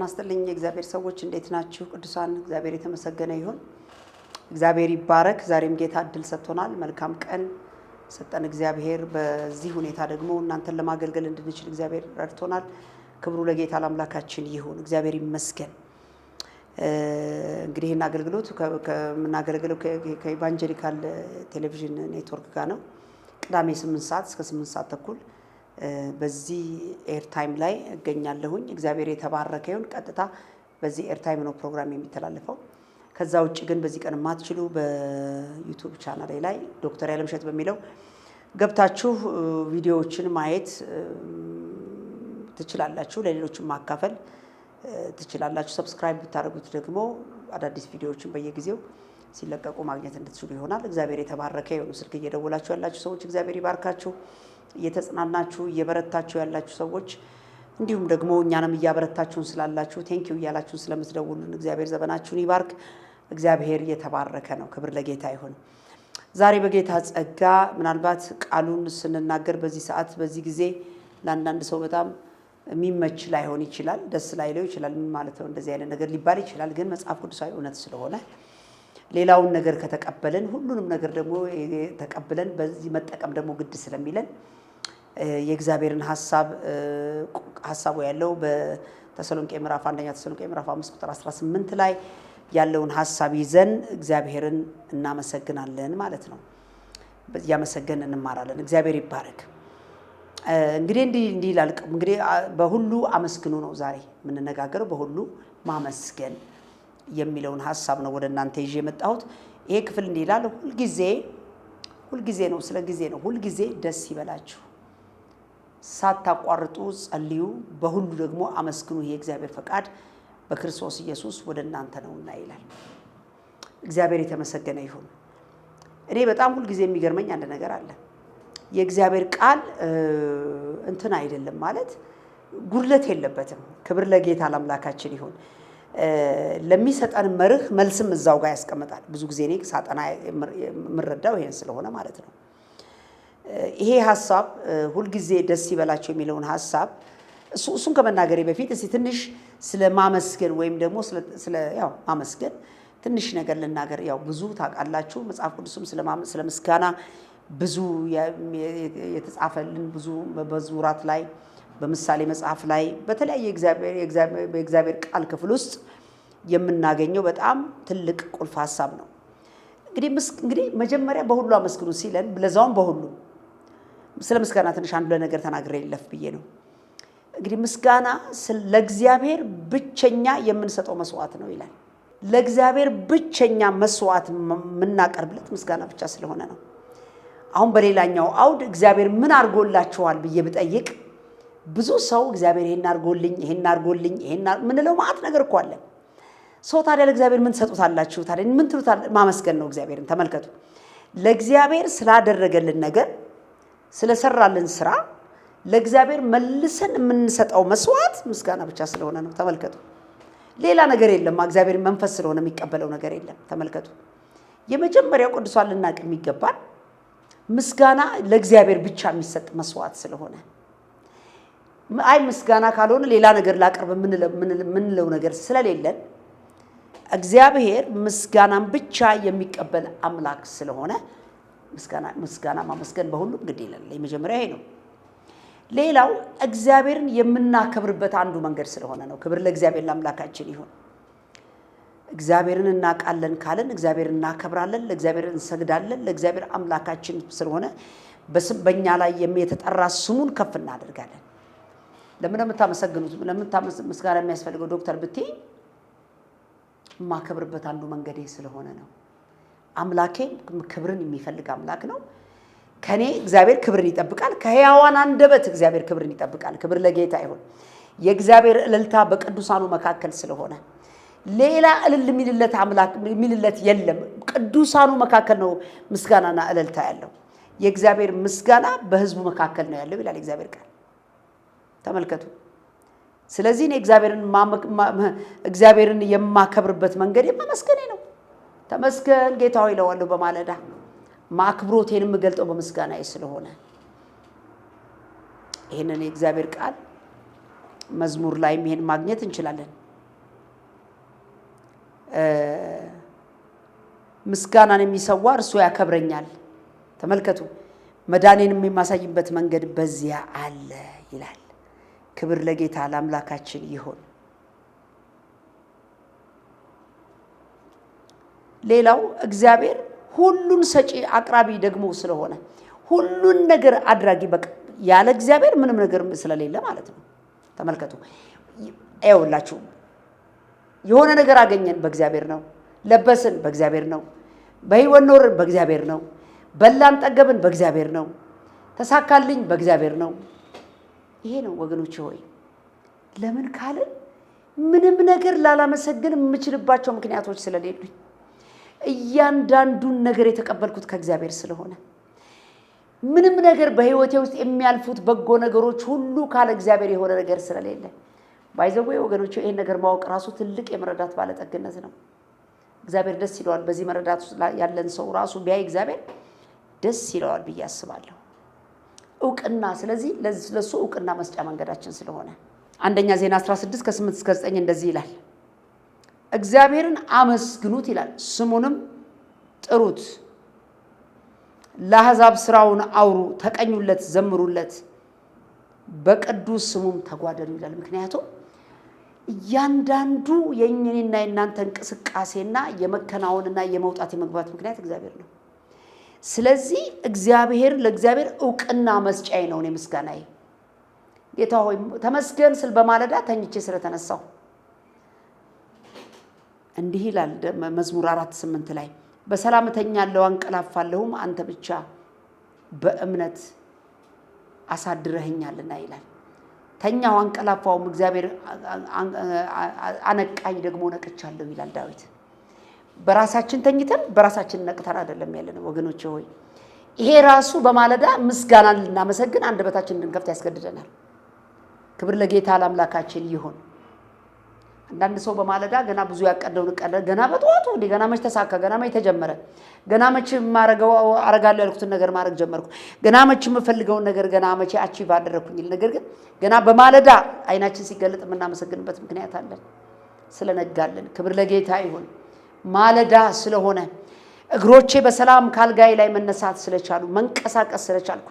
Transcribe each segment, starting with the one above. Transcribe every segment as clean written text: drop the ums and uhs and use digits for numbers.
ተናስተልኝ እግዚአብሔር ሰዎች እንዴት ናችሁ? ቅዱሳን እግዚአብሔር የተመሰገነ ይሁን። እግዚአብሔር ይባረክ። ዛሬም ጌታ እድል ሰጥቶናል። መልካም ቀን ሰጠን እግዚአብሔር። በዚህ ሁኔታ ደግሞ እናንተን ለማገልገል እንድንችል እግዚአብሔር ረድቶናል። ክብሩ ለጌታ ለአምላካችን ይሁን። እግዚአብሔር ይመስገን። እንግዲህ እና አገልግሎት ከምናገለግለው ከኢቫንጀሊካል ቴሌቪዥን ኔትወርክ ጋር ነው። ቅዳሜ 8 ሰዓት እስከ 8 ሰዓት ተኩል በዚህ ኤር ታይም ላይ እገኛለሁኝ። እግዚአብሔር የተባረከ ይሁን። ቀጥታ በዚህ ኤር ታይም ነው ፕሮግራም የሚተላለፈው። ከዛ ውጪ ግን በዚህ ቀን ማትችሉ በዩቲዩብ ቻናሌ ላይ ዶክተር ያለምሸት በሚለው ገብታችሁ ቪዲዮዎችን ማየት ትችላላችሁ። ለሌሎችም ማካፈል ትችላላችሁ። ሰብስክራይብ ብታደርጉት ደግሞ አዳዲስ ቪዲዮዎችን በየጊዜው ሲለቀቁ ማግኘት እንድትችሉ ይሆናል። እግዚአብሔር የተባረከ ይሁን። ስልክ እየደወላችሁ ያላችሁ ሰዎች እግዚአብሔር ይባርካችሁ። እየተጽናናችሁ እየበረታችሁ ያላችሁ ሰዎች እንዲሁም ደግሞ እኛንም እያበረታችሁን ስላላችሁ ቴንኪው እያላችሁ ስለምትደውሉን እግዚአብሔር ዘመናችሁን ይባርክ። እግዚአብሔር የተባረከ ነው። ክብር ለጌታ ይሁን። ዛሬ በጌታ ጸጋ ምናልባት ቃሉን ስንናገር በዚህ ሰዓት በዚህ ጊዜ ለአንዳንድ ሰው በጣም የሚመች ላይሆን ይችላል፣ ደስ ላይለው ይችላል። ምን ማለት ነው እንደዚህ አይነት ነገር ሊባል ይችላል። ግን መጽሐፍ ቅዱሳዊ እውነት ስለሆነ ሌላውን ነገር ከተቀበልን ሁሉንም ነገር ደግሞ ተቀብለን በዚህ መጠቀም ደግሞ ግድ ስለሚለን የእግዚአብሔርን ሐሳቡ ያለው በተሰሎንቄ ምዕራፍ 1ኛ ተሰሎንቄ ምዕራፍ 5 ቁጥር 18 ላይ ያለውን ሐሳብ ይዘን እግዚአብሔርን እናመሰግናለን ማለት ነው። ያመሰገን እንማራለን። እግዚአብሔር ይባረክ። እንግዲህ እንዲህ ይላል። እንግዲህ በሁሉ አመስግኑ ነው ዛሬ የምንነጋገረው። በሁሉ ማመስገን የሚለውን ሐሳብ ነው ወደ እናንተ ይዤ የመጣሁት። ይሄ ክፍል እንዲህ ይላል። ሁልጊዜ ነው፣ ስለ ጊዜ ነው። ሁልጊዜ ደስ ይበላችሁ፣ ሳታቋርጡ ጸልዩ፣ በሁሉ ደግሞ አመስግኑ፣ ይሄ እግዚአብሔር ፈቃድ በክርስቶስ ኢየሱስ ወደ እናንተ ነውና ይላል። እግዚአብሔር የተመሰገነ ይሁን። እኔ በጣም ሁልጊዜ የሚገርመኝ አንድ ነገር አለ። የእግዚአብሔር ቃል እንትን አይደለም ማለት ጉድለት የለበትም። ክብር ለጌታ ለአምላካችን ይሁን። ለሚሰጠን መርህ መልስም እዛው ጋር ያስቀምጣል። ብዙ ጊዜ እኔ ሳጠና የምረዳው ይሄን ስለሆነ ማለት ነው። ይሄ ሐሳብ ሁልጊዜ ደስ ይበላቸው የሚለውን ሐሳብ እሱን ከመናገሬ በፊት እስቲ ትንሽ ስለ ማመስገን ወይም ደግሞ ስለ ማመስገን ትንሽ ነገር ልናገር። ያው ብዙ ታውቃላችሁ። መጽሐፍ ቅዱስም ስለ ምስጋና ብዙ የተጻፈልን ብዙ በመዝሙራት ላይ በምሳሌ መጽሐፍ ላይ በተለያየ የእግዚአብሔር ቃል ክፍል ውስጥ የምናገኘው በጣም ትልቅ ቁልፍ ሐሳብ ነው። እንግዲህ መጀመሪያ በሁሉ አመስግኑ ሲለን ለዛውም በሁሉ ስለ ምስጋና ትንሽ አንድ ነገር ተናግሬ ልለፍ ብዬ ነው። እንግዲህ ምስጋና ለእግዚአብሔር ብቸኛ የምንሰጠው መስዋዕት ነው ይላል። ለእግዚአብሔር ብቸኛ መስዋዕት የምናቀርብለት ምስጋና ብቻ ስለሆነ ነው። አሁን በሌላኛው አውድ እግዚአብሔር ምን አድርጎላችኋል ብዬ ብጠይቅ ብዙ ሰው እግዚአብሔር ይሄን አድርጎልኝ ምንለው ማለት ነገር እኮ አለ። ሰው ታዲያ ለእግዚአብሔር ምን ትሰጡታላችሁ? ታዲያ ምን ትሉታል? ማመስገን ነው እግዚአብሔርን። ተመልከቱ። ለእግዚአብሔር ስላደረገልን ነገር ስለሰራልን ስራ ለእግዚአብሔር መልሰን የምንሰጠው መስዋዕት ምስጋና ብቻ ስለሆነ ነው። ተመልከቱ። ሌላ ነገር የለም። እግዚአብሔር መንፈስ ስለሆነ የሚቀበለው ነገር የለም። ተመልከቱ። የመጀመሪያው ቅዱሳን ልናቅ የሚገባል ምስጋና ለእግዚአብሔር ብቻ የሚሰጥ መስዋዕት ስለሆነ ምስጋና ካልሆነ ሌላ ነገር ላቀርብ ምንለው ነገር ስለሌለን እግዚአብሔር ምስጋናን ብቻ የሚቀበል አምላክ ስለሆነ ምስጋና ማመስገን በሁሉም ግድ ይላል። የመጀመሪያ ይሄ ነው። ሌላው እግዚአብሔርን የምናከብርበት አንዱ መንገድ ስለሆነ ነው። ክብር ለእግዚአብሔር ለአምላካችን ይሁን። እግዚአብሔርን እናውቃለን ካለን እግዚአብሔርን እናከብራለን፣ ለእግዚአብሔር እንሰግዳለን። ለእግዚአብሔር አምላካችን ስለሆነ በእኛ ላይ የተጠራ ስሙን ከፍ እናደርጋለን። ለምን የምታመሰግኑት? ምስጋና የሚያስፈልገው ዶክተር ብትይ የማከብርበት አንዱ መንገዴ ስለሆነ ነው። አምላኬ ክብርን የሚፈልግ አምላክ ነው። ከኔ እግዚአብሔር ክብርን ይጠብቃል። ከሕያዋን አንደበት እግዚአብሔር ክብርን ይጠብቃል። ክብር ለጌታ ይሁን። የእግዚአብሔር እልልታ በቅዱሳኑ መካከል ስለሆነ ሌላ እልል የሚልለት አምላክ የሚልለት የለም። ቅዱሳኑ መካከል ነው ምስጋናና እልልታ ያለው። የእግዚአብሔር ምስጋና በሕዝቡ መካከል ነው ያለው ይላል እግዚአብሔር ቃል። ተመልከቱ። ስለዚህ እኔ እግዚአብሔርን የማከብርበት መንገድ የማመስገኔ ነው። ተመስገን ጌታ ሆይ እለዋለሁ በማለዳ። ማክብሮቴን የምገልጠው በምስጋናዬ ስለሆነ ይሄንን የእግዚአብሔር ቃል መዝሙር ላይ ይሄን ማግኘት እንችላለን። ምስጋናን የሚሰዋ እርሱ ያከብረኛል። ተመልከቱ መዳኔንም የማሳይበት መንገድ በዚያ አለ ይላል። ክብር ለጌታ ለአምላካችን ይሁን። ሌላው እግዚአብሔር ሁሉን ሰጪ አቅራቢ ደግሞ ስለሆነ ሁሉን ነገር አድራጊ በቃ ያለ እግዚአብሔር ምንም ነገር ስለሌለ ማለት ነው። ተመልከቱ አይውላችሁ የሆነ ነገር አገኘን በእግዚአብሔር ነው። ለበስን በእግዚአብሔር ነው። በህይወት ኖርን በእግዚአብሔር ነው። በላን ጠገብን በእግዚአብሔር ነው። ተሳካልኝ በእግዚአብሔር ነው። ይሄ ነው ወገኖቼ ሆይ ለምን ካልን ምንም ነገር ላላመሰግን የምችልባቸው ምክንያቶች ስለሌሉኝ እያንዳንዱን ነገር የተቀበልኩት ከእግዚአብሔር ስለሆነ ምንም ነገር በህይወቴ ውስጥ የሚያልፉት በጎ ነገሮች ሁሉ ካለ እግዚአብሔር የሆነ ነገር ስለሌለ ባይዘው ወገኖቼ ይሄን ነገር ማወቅ ራሱ ትልቅ የመረዳት ባለጠግነት ነው። እግዚአብሔር ደስ ይለዋል። በዚህ መረዳት ያለን ሰው ራሱ ቢያይ እግዚአብሔር ደስ ይለዋል ብዬ አስባለሁ። እውቅና ስለዚህ ለሱ እውቅና መስጫ መንገዳችን ስለሆነ አንደኛ ዜና 16 ከ8 እስከ 9 እንደዚህ ይላል። እግዚአብሔርን አመስግኑት ይላል፣ ስሙንም ጥሩት፣ ለአሕዛብ ስራውን አውሩ፣ ተቀኙለት፣ ዘምሩለት፣ በቅዱስ ስሙም ተጓደሉ ይላል። ምክንያቱም እያንዳንዱ የእኛና የእናንተ እንቅስቃሴና የመከናወንና የመውጣት የመግባት ምክንያት እግዚአብሔር ነው። ስለዚህ እግዚአብሔር ለእግዚአብሔር እውቅና መስጫዬ ነው። እኔ ምስጋናዬ ጌታ ሆይ ተመስገን ስል በማለዳ ተኝቼ ስለተነሳው እንዲህ ይላል መዝሙር 4:8 ላይ በሰላም እተኛለሁ አንቀላፋለሁም አንተ ብቻ በእምነት አሳድረኸኛልና ይላል። ተኛው አንቀላፋውም እግዚአብሔር አነቃኝ ደግሞ ነቅቻለሁ ይላል ዳዊት። በራሳችን ተኝተን በራሳችን ነቅተን አይደለም ያለነው ወገኖቼ ሆይ ይሄ ራሱ በማለዳ ምስጋናን ልናመሰግን አንደበታችንን እንድንከፍት ያስገድደናል። ክብር ለጌታ ለአምላካችን ይሁን። አንዳንድ ሰው በማለዳ ገና ብዙ ያቀደውን ገና በጠዋቱ ገና መች ተሳካ ገና መች ተጀመረ ገና መች ማረጋው አረጋለሁ ያልኩትን ነገር ማረግ ጀመርኩ ገና መች የምፈልገውን ነገር ገና መች አቺቭ አደረኩኝ ነገር ግን ገና በማለዳ አይናችን ሲገለጥ የምናመሰግንበት ምክንያት አለን ስለነጋለን። ክብር ለጌታ ይሁን። ማለዳ ስለሆነ እግሮቼ በሰላም ካልጋይ ላይ መነሳት ስለቻሉ መንቀሳቀስ ስለቻልኩ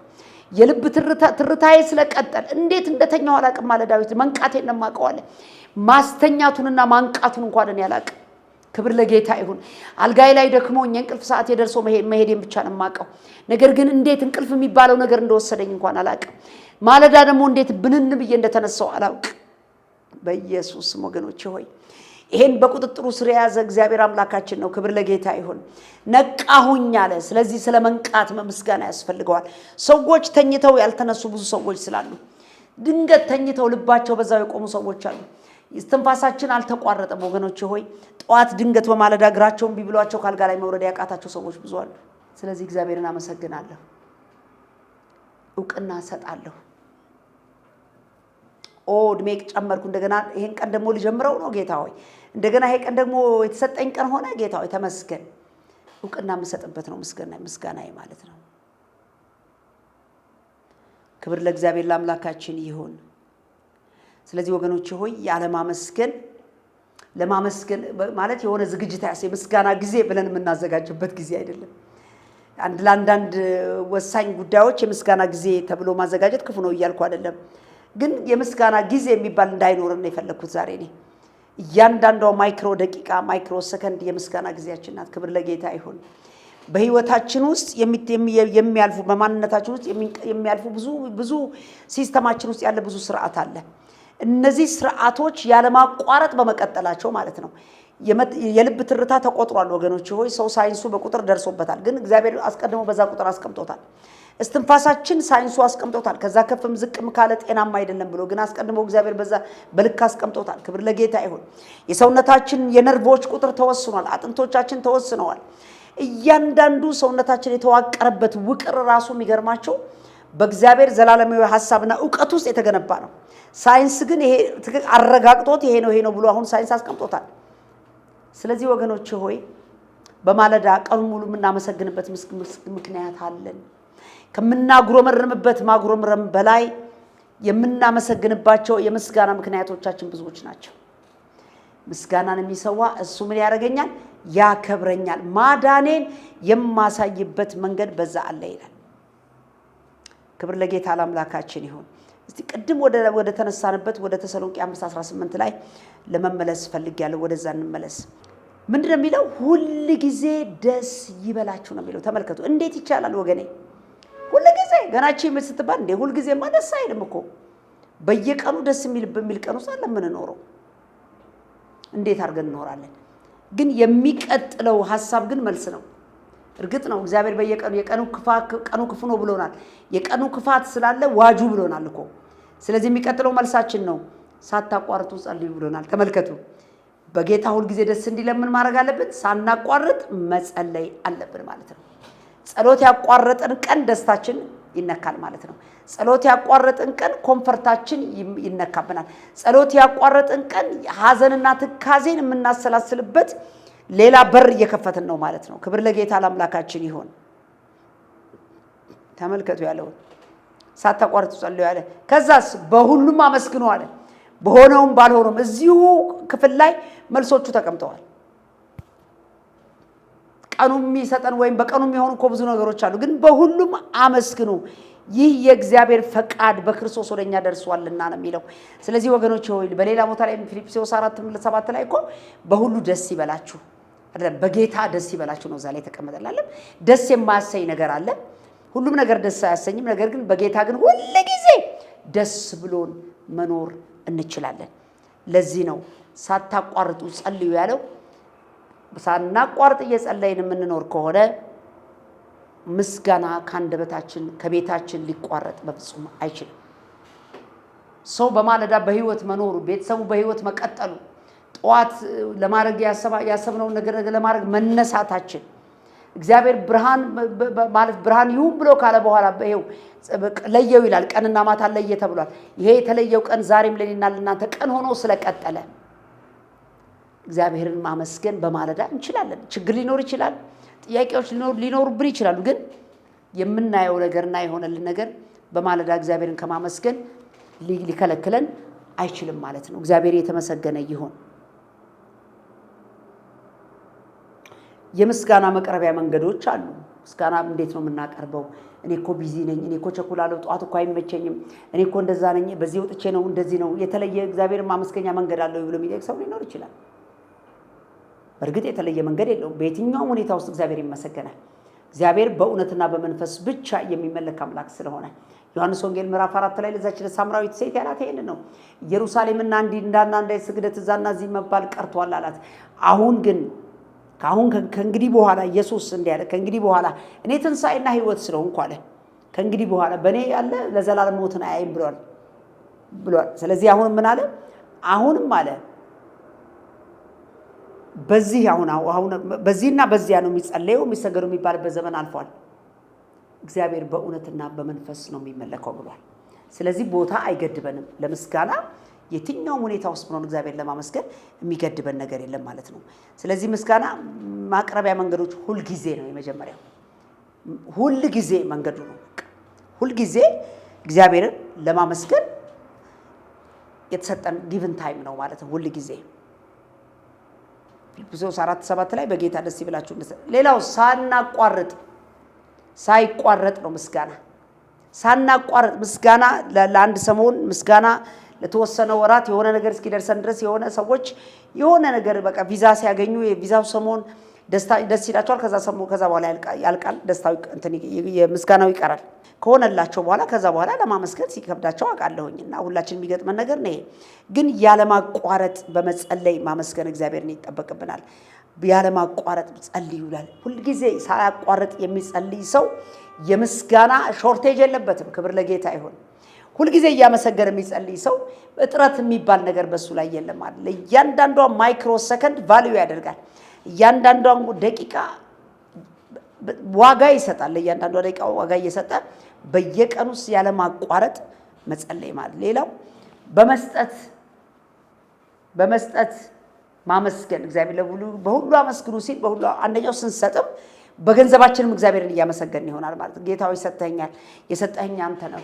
የልብ ትርታዬ ስለቀጠል እንዴት እንደተኛው አላቅም። ማለዳዊት መንቃቴን ነው ማቀዋለ ማስተኛቱንና ማንቃቱን እንኳን እኔ አላቅም። ክብር ለጌታ ይሁን። አልጋይ ላይ ደክሞኝ እንቅልፍ ሰዓት የደርሶ መሄዴን ብቻ ነው ማቀው። ነገር ግን እንዴት እንቅልፍ የሚባለው ነገር እንደወሰደኝ እንኳን አላቅም። ማለዳ ደግሞ እንዴት ብንን ብዬ እንደተነሳው አላውቅ። በኢየሱስ ወገኖቼ ሆይ ይሄን በቁጥጥሩ ስር የያዘ እግዚአብሔር አምላካችን ነው። ክብር ለጌታ ይሁን። ነቃሁኝ አለ። ስለዚህ ስለ መንቃት ምስጋና ያስፈልገዋል። ሰዎች ተኝተው ያልተነሱ ብዙ ሰዎች ስላሉ ድንገት ተኝተው ልባቸው በዛው የቆሙ ሰዎች አሉ። እስትንፋሳችን አልተቋረጠም ወገኖቼ ሆይ ጧት ድንገት በማለዳ እግራቸውን ቢብሏቸው ካልጋ ላይ መውረድ ያቃታቸው ሰዎች ብዙ አሉ። ስለዚህ እግዚአብሔርን አመሰግናለሁ፣ እውቅና ሰጣለሁ። እድሜ ጨመርኩ እንደገና ይሄን ቀን ደግሞ ልጀምረው ነው ጌታ ሆይ እንደገና ይሄ ቀን ደግሞ የተሰጠኝ ቀን ሆነ ጌታ ሆይ ተመስገን። እውቅና መሰጥበት ነው ምስጋናዬ ማለት ነው። ክብር ለእግዚአብሔር ለአምላካችን ይሁን። ስለዚህ ወገኖቼ ሆይ ያለማመስገን ለማመስገን ማለት የሆነ ዝግጅት ምስጋና ጊዜ ብለን የምናዘጋጅበት ጊዜ አይደለም። ለአንዳንድ ወሳኝ ጉዳዮች የምስጋና ጊዜ ተብሎ ማዘጋጀት ክፉ ነው እያልኩ አይደለም። ግን የምስጋና ጊዜ የሚባል እንዳይኖርና የፈለኩት ዛሬ ነኝ። እያንዳንዷ ማይክሮ ደቂቃ ማይክሮ ሰከንድ የምስጋና ጊዜያችን ናት። ክብር ለጌታ ይሁን። በህይወታችን ውስጥ የሚያልፉ በማንነታችን ውስጥ የሚያልፉ ብዙ ሲስተማችን ውስጥ ያለ ብዙ ስርዓት አለ። እነዚህ ስርዓቶች ያለማቋረጥ በመቀጠላቸው ማለት ነው የልብ ትርታ ተቆጥሯል ወገኖቼ ሆይ ሰው ሳይንሱ በቁጥር ደርሶበታል። ግን እግዚአብሔር አስቀድሞ በዛ ቁጥር አስቀምጦታል። እስትንፋሳችን ሳይንሱ አስቀምጦታል። ከዛ ከፍም ዝቅም ካለ ጤናማ አይደለም ብሎ ግን አስቀድሞ እግዚአብሔር በዛ በልክ አስቀምጦታል። ክብር ለጌታ ይሁን። የሰውነታችን የነርቮች ቁጥር ተወስኗል። አጥንቶቻችን ተወስነዋል። እያንዳንዱ ሰውነታችን የተዋቀረበት ውቅር ራሱ የሚገርማቸው በእግዚአብሔር ዘላለማዊ ሐሳብና ዕውቀት ውስጥ የተገነባ ነው። ሳይንስ ግን ይሄ አረጋግጦት ይሄ ነው ብሎ አሁን ሳይንስ አስቀምጦታል። ስለዚህ ወገኖቼ ሆይ በማለዳ ቀኑ ሙሉ የምናመሰግንበት ምክንያት አለን። ከምናጉረመረምበት ማጉረምረም በላይ የምናመሰግንባቸው የምስጋና ምክንያቶቻችን ብዙዎች ናቸው። ምስጋናን የሚሰዋ እሱ ምን ያደርገኛል? ያከብረኛል። ማዳኔን የማሳይበት መንገድ በዛ አለ ይላል። ክብር ለጌታ ለአምላካችን ይሁን። እስቲ ቅድም ወደ ተነሳንበት ወደ ተሰሎንቄ 5:18 ላይ ለመመለስ ፈልጌያለሁ። ወደዛ እንመለስ። ምንድነው የሚለው? ሁል ጊዜ ደስ ይበላችሁ ነው የሚለው። ተመልከቱ። እንዴት ይቻላል ወገኔ? ሁል ጊዜ ገናቺ ምን ስትባል እንዴ ሁል ጊዜማ ደስ አይልም እኮ። በየቀኑ ደስ የሚል ቀን ውስጥ አለ ምን ኖረው? እንዴት አድርገን እንኖራለን? ግን የሚቀጥለው ሐሳብ ግን መልስ ነው። እርግጥ ነው እግዚአብሔር በየቀኑ ቀኑ ክፉ ነው ብሎናል። የቀኑ ክፋት ስላለ ዋጁ ብሎናል እኮ። ስለዚህ የሚቀጥለው መልሳችን ነው። ሳታቋርጡ ጸልዩ ብሎናል። ተመልከቱ። በጌታ ሁል ጊዜ ደስ እንዲለምን ማድረግ አለብን። ሳናቋርጥ መጸለይ አለብን ማለት ነው። ጸሎት ያቋረጠን ቀን ደስታችን ይነካል ማለት ነው። ጸሎት ያቋረጠን ቀን ኮንፈርታችን ይነካብናል። ጸሎት ያቋረጠን ቀን ሐዘንና ትካዜን የምናሰላስልበት ሌላ በር እየከፈትን ነው ማለት ነው። ክብር ለጌታ ለአምላካችን ይሁን። ተመልከቱ ያለው ሳታቋርጡ ጸልዩ ያለ። ከዛስ በሁሉም አመስግኑ አለ። በሆነውም ባልሆነውም እዚሁ ክፍል ላይ መልሶቹ ተቀምጠዋል። ቀኑ የሚሰጠን ወይም በቀኑ የሚሆኑ እኮ ብዙ ነገሮች አሉ። ግን በሁሉም አመስግኑ ይህ የእግዚአብሔር ፈቃድ በክርስቶስ ወደኛ ደርሷልና ነው የሚለው። ስለዚህ ወገኖች ሆይ በሌላ ቦታ ላይ ፊልጵስዩስ 4:7 ላይ እኮ በሁሉ ደስ ይበላችሁ አይደለም፣ በጌታ ደስ ይበላችሁ ነው እዛ ላይ ተቀመጠላለም። ደስ የማያሰኝ ነገር አለ። ሁሉም ነገር ደስ አያሰኝም። ነገር ግን በጌታ ግን ሁሉ ጊዜ ደስ ብሎን መኖር እንችላለን። ለዚህ ነው ሳታቋርጡ ጸልዩ ያለው። ሳናቋርጥ እየጸለይን የምንኖር ከሆነ ምስጋና ከአንደበታችን ከቤታችን ሊቋረጥ በፍጹም አይችልም። ሰው በማለዳ በህይወት መኖሩ፣ ቤተሰቡ በህይወት መቀጠሉ፣ ጠዋት ለማድረግ ያሰብነውን ነገር ለማድረግ መነሳታችን፣ እግዚአብሔር ብርሃን ማለት ብርሃን ይሁን ብሎ ካለ በኋላ በይው ለየው ይላል። ቀንና ማታ ለየ ተብሏል። ይሄ የተለየው ቀን ዛሬም ለኔና ለናንተ ቀን ሆኖ ስለቀጠለ እግዚአብሔርን ማመስገን በማለዳ እንችላለን። ችግር ሊኖር ይችላል፣ ጥያቄዎች ሊኖሩብን ይችላሉ። ግን የምናየው ነገርና የሆነልን ነገር በማለዳ እግዚአብሔርን ከማመስገን ሊከለክለን አይችልም ማለት ነው። እግዚአብሔር የተመሰገነ ይሁን። የምስጋና መቅረቢያ መንገዶች አሉ። ምስጋና እንዴት ነው የምናቀርበው? እኔ እኮ ቢዚ ነኝ፣ እኔ እኮ ቸኩላለሁ፣ ጠዋት እኮ አይመቸኝም፣ እኔ እኮ እንደዛ ነኝ፣ በዚህ ወጥቼ ነው እንደዚህ ነው፣ የተለየ እግዚአብሔር ማመስገኛ መንገድ አለው ብሎ የሚጠይቅ ሰው ሊኖር ይችላል። በእርግጥ የተለየ መንገድ የለውም። በየትኛውም ሁኔታ ውስጥ እግዚአብሔር ይመሰገናል። እግዚአብሔር በእውነትና በመንፈስ ብቻ የሚመለክ አምላክ ስለሆነ ዮሐንስ ወንጌል ምዕራፍ 4 ላይ ለዛች ለሳምራዊት ሴት ያላት ይሄን ነው። ኢየሩሳሌምና እንዳና ስግደት እዛና እዚህ መባል ቀርቷል አላት። አሁን ግን ከእንግዲህ በኋላ ኢየሱስ እንዲያለ ከእንግዲህ በኋላ እኔ ትንሣኤና ሕይወት ስለሆንኩ አለ ከእንግዲህ በኋላ በእኔ ያለ ለዘላለም ሞትን አያይም ብሏል። ስለዚህ አሁን ምን አለ? አሁንም አለ በዚህ አሁን በዚህና በዚያ ነው የሚጸለየው የሚሰገደው የሚባልበት ዘመን አልፏል። እግዚአብሔር በእውነትና በመንፈስ ነው የሚመለከው ብሏል። ስለዚህ ቦታ አይገድበንም። ለምስጋና የትኛውም ሁኔታ ውስጥ ሆነን እግዚአብሔር ለማመስገን የሚገድበን ነገር የለም ማለት ነው። ስለዚህ ምስጋና ማቅረቢያ መንገዶች ሁልጊዜ ነው። የመጀመሪያው ሁልጊዜ መንገዱ ነው። ሁልጊዜ እግዚአብሔርን ለማመስገን የተሰጠን ጊቭን ታይም ነው ማለት ነው። ሁልጊዜ ፊልጵስዩስ 4:7 ላይ በጌታ ደስ ይበላችሁ። ሌላው ሳይቋረጥ ነው ምስጋና። ሳናቋረጥ ምስጋና ለአንድ ሰሞን ምስጋና ለተወሰነ ወራት የሆነ ነገር እስኪደርሰን ድረስ የሆነ ሰዎች የሆነ ነገር በቃ ቪዛ ሲያገኙ የቪዛው ሰሞን ደስ ይላቸዋል። ከዛ በኋላ ያልቃል። ደስታው የምስጋናው ይቀራል። ከሆነላቸው በኋላ ከዛ በኋላ ለማመስገን ሲከብዳቸው አውቃለሁኝና ሁላችን የሚገጥመን ነገር ነው። ግን ያለማቋረጥ በመጸለይ ማመስገን እግዚአብሔርን ይጠበቅብናል። ያለማቋረጥ ጸልዩ ይላል። ሁልጊዜ ሳያቋርጥ የሚጸልይ ሰው የምስጋና ሾርቴጅ የለበትም። ክብር ለጌታ ይሁን። ሁልጊዜ እያመሰገነ የሚጸልይ ሰው እጥረት የሚባል ነገር በሱ ላይ የለም ማለት። ለእያንዳንዷ ማይክሮ ሰከንድ ቫልዩ ያደርጋል። እያንዳንዷን ደቂቃ ዋጋ ይሰጣል። ለእያንዳንዷ ደቂቃ ዋጋ እየሰጠ በየቀኑ ውስጥ ያለማቋረጥ መጸለይ ማለት። ሌላው በመስጠት ማመስገን እግዚአብሔር በሁሉ አመስግኑ ሲል በሁሉ አንደኛው ስንሰጥም በገንዘባችንም እግዚአብሔርን እያመሰገን ይሆናል ማለት። ጌታ ሆይ ሰጠኸኛል፣ የሰጠኸኝ አንተ ነው።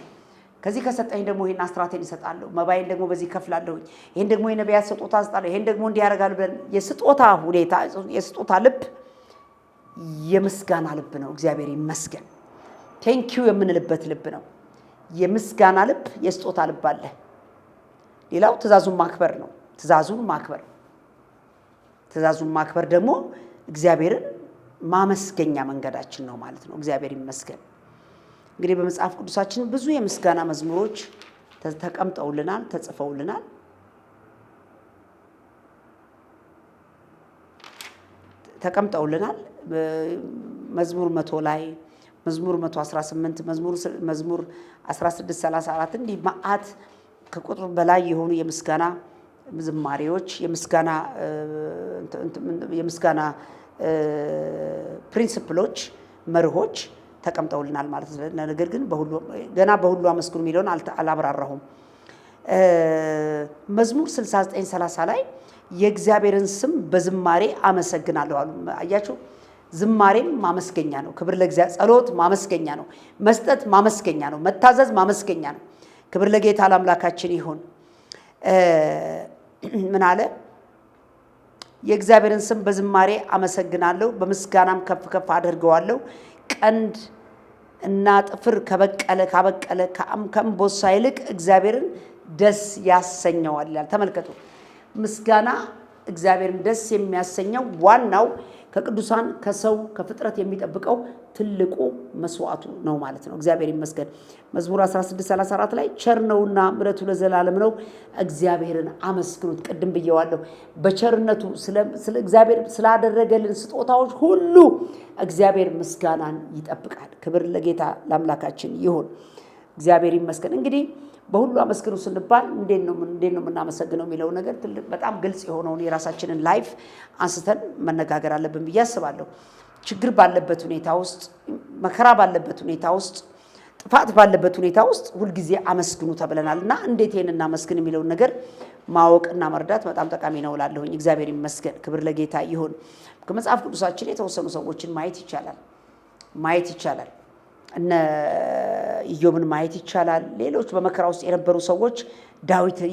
ከዚህ ከሰጠኝ ደግሞ ይሄን አስራቴን እሰጣለሁ፣ መባዬን ደግሞ በዚህ ከፍላለሁ፣ ይሄን ደግሞ የነቢያት ስጦታ እሰጣለሁ፣ ይሄን ደግሞ እንዲያረጋል ብለን የስጦታ ሁኔታ የስጦታ ልብ የምስጋና ልብ ነው። እግዚአብሔር ይመስገን ቴንኪዩ የምንልበት ልብ ነው። የምስጋና ልብ የስጦታ ልብ አለ። ሌላው ትእዛዙን ማክበር ነው። ትእዛዙን ማክበር ደግሞ እግዚአብሔርን ማመስገኛ መንገዳችን ነው ማለት ነው። እግዚአብሔር ይመስገን። እንግዲህ በመጽሐፍ ቅዱሳችን ብዙ የምስጋና መዝሙሮች ተቀምጠውልናል፣ ተጽፈውልናል። መዝሙር 100 ላይ መዝሙር 118 መዝሙር 1634 እንዲህ መዓት ከቁጥር በላይ የሆኑ የምስጋና ዝማሬዎች የምስጋና ፕሪንሲፕሎች መርሆች ተቀምጠውልናል ማለት ነው። ነገር ግን በሁሉ አመስግኑ የሚለውን አላብራራሁም። መዝሙር 69:30 ላይ የእግዚአብሔርን ስም በዝማሬ አመሰግናለሁ አሉ። አያችሁ፣ ዝማሬም ማመስገኛ ነው። ክብር ለእግዚአብሔር። ጸሎት ማመስገኛ ነው። መስጠት ማመስገኛ ነው። መታዘዝ ማመስገኛ ነው። ክብር ለጌታ ለአምላካችን ይሁን። ምን አለ? የእግዚአብሔርን ስም በዝማሬ አመሰግናለሁ፣ በምስጋናም ከፍ ከፍ አደርገዋለሁ። ቀንድ እና ጥፍር ካበቀለ ከእምቦሳ ይልቅ እግዚአብሔርን ደስ ያሰኘዋል ይላል። ተመልከቱ፣ ምስጋና እግዚአብሔርን ደስ የሚያሰኘው ዋናው ከቅዱሳን ከሰው ከፍጥረት የሚጠብቀው ትልቁ መስዋዕቱ ነው ማለት ነው። እግዚአብሔር ይመስገን። መዝሙር 16:34 ላይ ቸር ነውና ምሕረቱ ለዘላለም ነው፣ እግዚአብሔርን አመስግኑት። ቅድም ብየዋለሁ። በቸርነቱ ስለ እግዚአብሔር ስላደረገልን ስጦታዎች ሁሉ እግዚአብሔር ምስጋናን ይጠብቃል። ክብር ለጌታ ለአምላካችን ይሁን። እግዚአብሔር ይመስገን። እንግዲህ በሁሉ አመስግኑ ስንባል እንዴት ነው የምናመሰግነው የሚለው ነገር በጣም ግልጽ የሆነውን የራሳችንን ላይፍ አንስተን መነጋገር አለብን ብዬ አስባለሁ። ችግር ባለበት ሁኔታ ውስጥ፣ መከራ ባለበት ሁኔታ ውስጥ፣ ጥፋት ባለበት ሁኔታ ውስጥ ሁልጊዜ አመስግኑ ተብለናል እና እንዴት ይሄን እናመስግን የሚለውን ነገር ማወቅና መርዳት በጣም ጠቃሚ ነው እላለሁኝ። እግዚአብሔር ይመስገን። ክብር ለጌታ ይሁን። ከመጽሐፍ ቅዱሳችን የተወሰኑ ሰዎችን ማየት ይቻላል። እነ ኢዮብን ማየት ይቻላል። ሌሎች በመከራ ውስጥ የነበሩ ሰዎች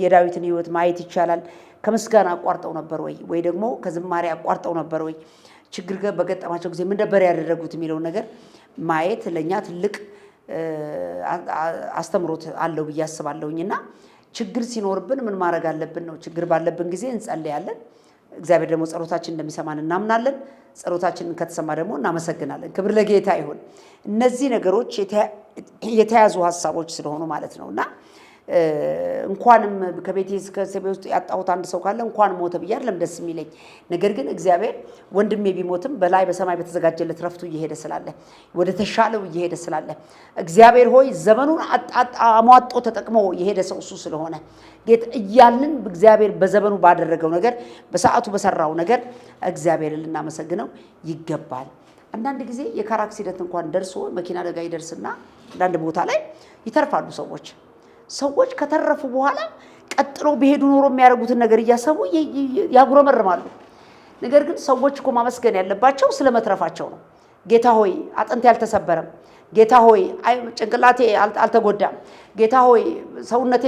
የዳዊትን ሕይወት ማየት ይቻላል። ከምስጋና አቋርጠው ነበር ወይ ደግሞ ከዝማሬ አቋርጠው ነበር ወይ? ችግር በገጠማቸው ጊዜ ምን ነበር ያደረጉት የሚለውን ነገር ማየት ለእኛ ትልቅ አስተምሮት አለው ብዬ አስባለሁኝና ችግር ሲኖርብን ምን ማድረግ አለብን ነው። ችግር ባለብን ጊዜ እንጸልያለን። እግዚአብሔር ደግሞ ጸሎታችን እንደሚሰማን እናምናለን። ጸሎታችንን ከተሰማ ደግሞ እናመሰግናለን። ክብር ለጌታ ይሁን። እነዚህ ነገሮች የተያዙ ሀሳቦች ስለሆኑ ማለት ነውና እንኳንም ከቤቴ ከሰቤ ውስጥ ያጣሁት አንድ ሰው ካለ እንኳን ሞተ ብዬ አይደለም ደስ የሚለኝ። ነገር ግን እግዚአብሔር ወንድሜ ቢሞትም በላይ በሰማይ በተዘጋጀለት ረፍቱ እየሄደ ስላለ ወደ ተሻለው እየሄደ ስላለ እግዚአብሔር ሆይ ዘመኑን አሟጦ ተጠቅሞ የሄደ ሰው እሱ ስለሆነ ጌታ እያልን እግዚአብሔር በዘመኑ ባደረገው ነገር በሰዓቱ በሰራው ነገር እግዚአብሔርን ልናመሰግነው ይገባል። አንዳንድ ጊዜ የካር አክሲደንት እንኳን ደርሶ መኪና አደጋ ይደርስና አንዳንድ ቦታ ላይ ይተርፋሉ ሰዎች ከተረፉ በኋላ ቀጥሎ ቢሄዱ ኖሮ የሚያደርጉትን ነገር እያሰቡ ያጉረመርማሉ። ነገር ግን ሰዎች እኮ ማመስገን ያለባቸው ስለመትረፋቸው ነው። ጌታ ሆይ አጥንቴ አልተሰበረም፣ ጌታ ሆይ ጭንቅላቴ አልተጎዳም፣ ጌታ ሆይ ሰውነቴ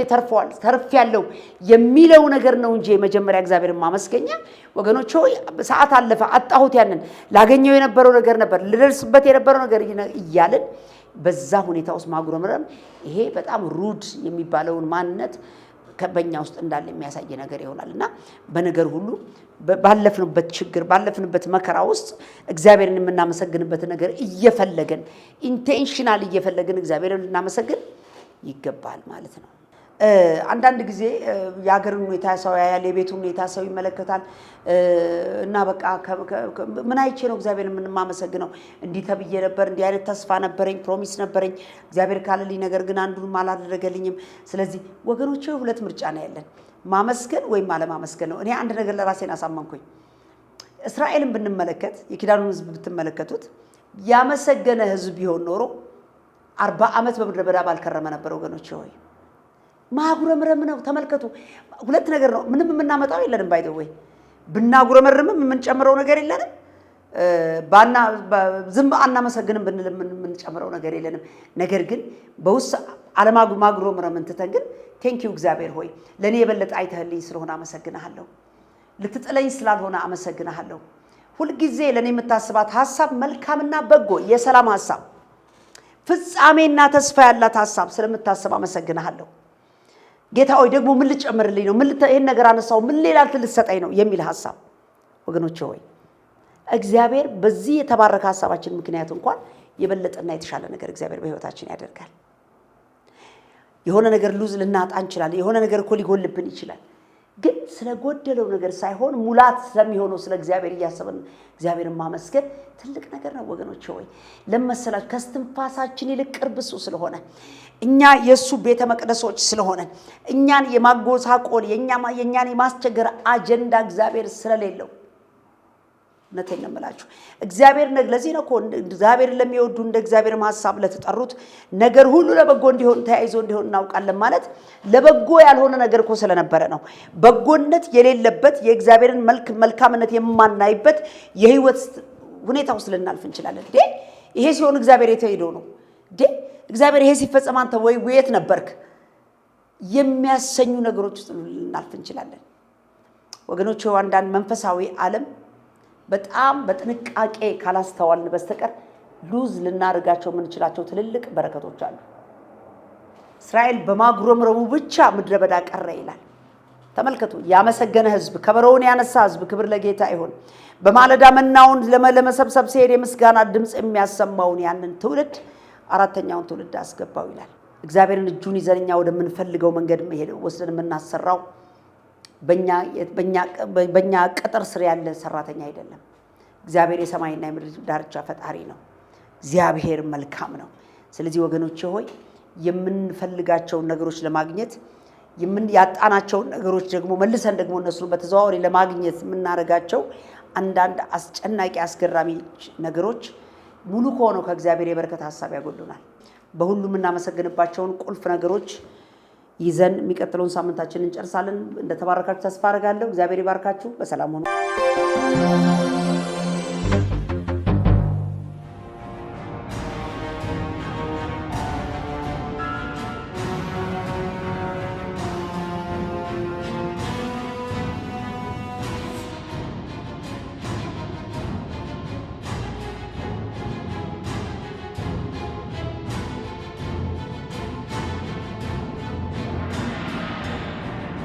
ተርፌያለሁ የሚለው ነገር ነው እንጂ መጀመሪያ እግዚአብሔርን ማመስገኛ ወገኖች ሆይ ሰዓት አለፈ፣ አጣሁት፣ ያንን ላገኘው የነበረው ነገር ነበር፣ ልደርስበት የነበረው ነገር እያልን በዛ ሁኔታ ውስጥ ማጉረምረም ይሄ በጣም ሩድ የሚባለውን ማንነት በእኛ ውስጥ እንዳለ የሚያሳይ ነገር ይሆናልና በነገር ሁሉ ባለፍንበት ችግር ባለፍንበት መከራ ውስጥ እግዚአብሔርን የምናመሰግንበት ነገር እየፈለገን ኢንቴንሽናል እየፈለገን እግዚአብሔርን ልናመሰግን ይገባል ማለት ነው። አንዳንድ ጊዜ የሀገርን ሁኔታ ሰው ያያል፣ የቤቱን ሁኔታ ሰው ይመለከታል እና በቃ ምን አይቼ ነው እግዚአብሔርን የምንማመሰግነው? እንዲህ ተብዬ ነበር፣ እንዲህ አይነት ተስፋ ነበረኝ፣ ፕሮሚስ ነበረኝ፣ እግዚአብሔር ካለልኝ ነገር ግን አንዱንም አላደረገልኝም። ስለዚህ ወገኖቼ ሁለት ምርጫ ነው ያለን፣ ማመስገን ወይም አለማመስገን ነው። እኔ አንድ ነገር ለራሴን አሳመንኩኝ። እስራኤልን ብንመለከት የኪዳኑን ሕዝብ ብትመለከቱት ያመሰገነ ሕዝብ ቢሆን ኖሮ 40 ዓመት በምድረ በዳ ባልከረመ ነበር። ወገኖቼ ሆይ ማጉረምረም ነው። ተመልከቱ፣ ሁለት ነገር ነው። ምንም የምናመጣው የለንም። ባይደወይ ብናጉረመርምም የምንጨምረው ነገር የለንም። ዝም አናመሰግንም ብንል የምንጨምረው ነገር የለንም። ነገር ግን በውስጥ አለማጉረምረምን ትተን ግን ቴንኪው እግዚአብሔር ሆይ ለኔ የበለጠ አይተህልኝ ስለሆነ አመሰግናለሁ ልትጥለኝ ስላልሆነ አመሰግናለሁ ሁሉ ጊዜ ለኔ የምታስባት ሐሳብ መልካምና በጎ የሰላም ሐሳብ ፍጻሜና ተስፋ ያላት ሐሳብ ስለምታስብ አመሰግናለሁ ጌታ ሆይ ደግሞ ምን ልጨምርልኝ ነው ምን ይሄን ነገር አነሳው ምን ሌላ ልትሰጠኝ ነው የሚል ሐሳብ ወገኖቼ ሆይ እግዚአብሔር በዚህ የተባረከ ሐሳባችን ምክንያት እንኳን የበለጠና የተሻለ ነገር እግዚአብሔር በህይወታችን ያደርጋል የሆነ ነገር ሉዝ ልናጣ እንችላለን የሆነ ነገር እኮ ሊጎልብን ይችላል ግን ስለጎደለው ነገር ሳይሆን ሙላት ስለሚሆነው ስለ እግዚአብሔር ያሰበን እግዚአብሔርን ማመስገን ትልቅ ነገር ነው ወገኖቼ ሆይ ለመሰላችሁ ከስትንፋሳችን ይልቅ ቅርብ እሱ ስለሆነ እኛ የሱ ቤተ መቅደሶች ስለሆነ እኛን የማጎሳቆል የኛን የማስቸገር አጀንዳ እግዚአብሔር ስለሌለው ነተኛ መላችሁ እግዚአብሔር ለዚህ ነው እግዚአብሔር ለሚወዱ እንደ እግዚአብሔር ሐሳብ ለተጠሩት ነገር ሁሉ ለበጎ እንዲሆን ተያይዞ እንዲሆን እናውቃለን ማለት ለበጎ ያልሆነ ነገር እኮ ስለነበረ ነው በጎነት የሌለበት የእግዚአብሔርን መልካምነት የማናይበት የህይወት ሁኔታ ውስጥ ልናልፍ እንችላለን እንዴ ይሄ ሲሆን እግዚአብሔር የተሄደው ነው እንዴ እግዚአብሔር ይሄ ሲፈጸም አንተ ወይ ወየት ነበርክ የሚያሰኙ ነገሮች ውስጥ ልናልፍ እንችላለን ወገኖቼ አንዳንድ መንፈሳዊ ዓለም በጣም በጥንቃቄ ካላስተዋልን በስተቀር ሉዝ ልናርጋቸው ምን ይችላልቸው ትልልቅ በረከቶች አሉ እስራኤል በማጉረምረሙ ብቻ ምድረበዳ ቀረ ይላል ተመልከቱ ያመሰገነ ህዝብ ከበሮውን ያነሳ ህዝብ ክብር ለጌታ ይሁን በማለዳ መናውን ለመሰብሰብ ሲሄድ የምስጋና ድምጽ የሚያሰማውን ያንን ትውልድ አራተኛውን ትውልድ አስገባው ይላል እግዚአብሔርን እጁን ይዘንኛ ወደምንፈልገው መንገድ መሄድ ወስደን የምናሰራው በእኛ ቅጥር ስር ያለ ሰራተኛ አይደለም እግዚአብሔር የሰማይና የምድር ዳርቻ ፈጣሪ ነው እግዚአብሔር መልካም ነው ስለዚህ ወገኖቼ ሆይ የምንፈልጋቸው ነገሮች ለማግኘት ያጣናቸው ነገሮች ደግሞ መልሰን ደግሞ እነሱን በተዘዋዋሪ ለማግኘት የምናረጋቸው አንዳንድ አስጨናቂ አስገራሚ ነገሮች ሙሉ ሆነው ከእግዚአብሔር የበረከት ሐሳብ ያጎሉናል በሁሉም እናመሰግንባቸውን ቁልፍ ነገሮች ይዘን የሚቀጥለውን ሳምንታችንን እንጨርሳለን እንደተባረካችሁ ተስፋ አደርጋለሁ እግዚአብሔር ይባርካችሁ በሰላም ሁኑ